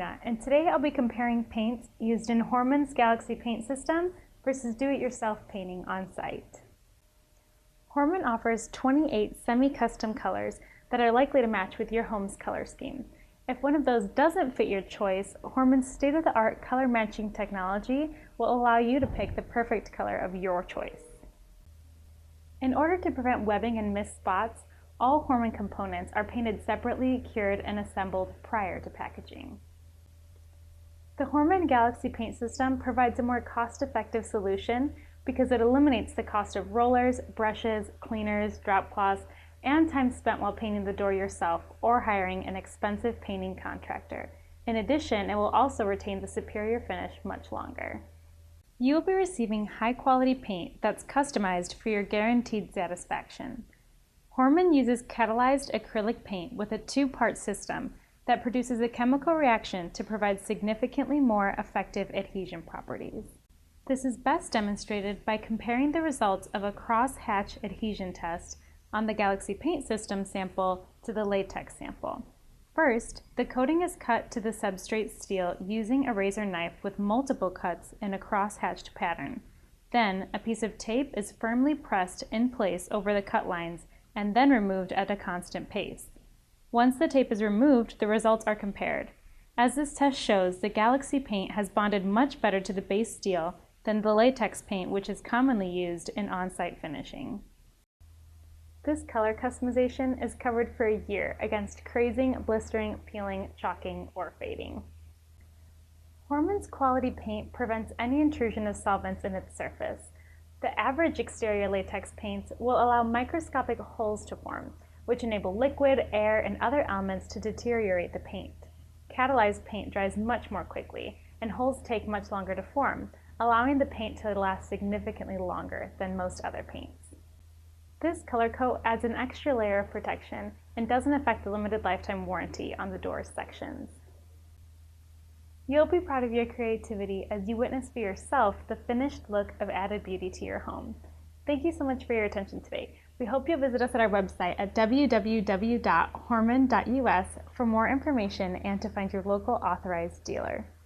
Sabrina, and today I'll be comparing paints used in Hörmann's Galaxy Paint System versus do-it-yourself painting on site. Hörmann offers 28 semi-custom colors that are likely to match with your home's color scheme. If one of those doesn't fit your choice, Hörmann's state-of-the-art color matching technology will allow you to pick the perfect color of your choice. In order to prevent webbing and missed spots, all Hörmann components are painted separately, cured, and assembled prior to packaging. The Hörmann Galaxy Paint System provides a more cost-effective solution because it eliminates the cost of rollers, brushes, cleaners, drop cloths, and time spent while painting the door yourself or hiring an expensive painting contractor. In addition, it will also retain the superior finish much longer. You will be receiving high-quality paint that's customized for your guaranteed satisfaction. Hörmann uses catalyzed acrylic paint with a two-part system that produces a chemical reaction to provide significantly more effective adhesion properties. This is best demonstrated by comparing the results of a cross-hatch adhesion test on the Galaxy Paint System sample to the latex sample. First, the coating is cut to the substrate steel using a razor knife with multiple cuts in a cross-hatched pattern. Then, a piece of tape is firmly pressed in place over the cut lines and then removed at a constant pace. Once the tape is removed, the results are compared. As this test shows, the Galaxy paint has bonded much better to the base steel than the latex paint, which is commonly used in on-site finishing. This color customization is covered for a year against crazing, blistering, peeling, chalking, or fading. Hörmann's quality paint prevents any intrusion of solvents in its surface. The average exterior latex paints will allow microscopic holes to form, which enable liquid, air, and other elements to deteriorate the paint. Catalyzed paint dries much more quickly, and holes take much longer to form, allowing the paint to last significantly longer than most other paints. This color coat adds an extra layer of protection and doesn't affect the limited lifetime warranty on the door sections. You'll be proud of your creativity as you witness for yourself the finished look of added beauty to your home. Thank you so much for your attention today. We hope you'll visit us at our website at www.hörmann.us for more information and to find your local authorized dealer.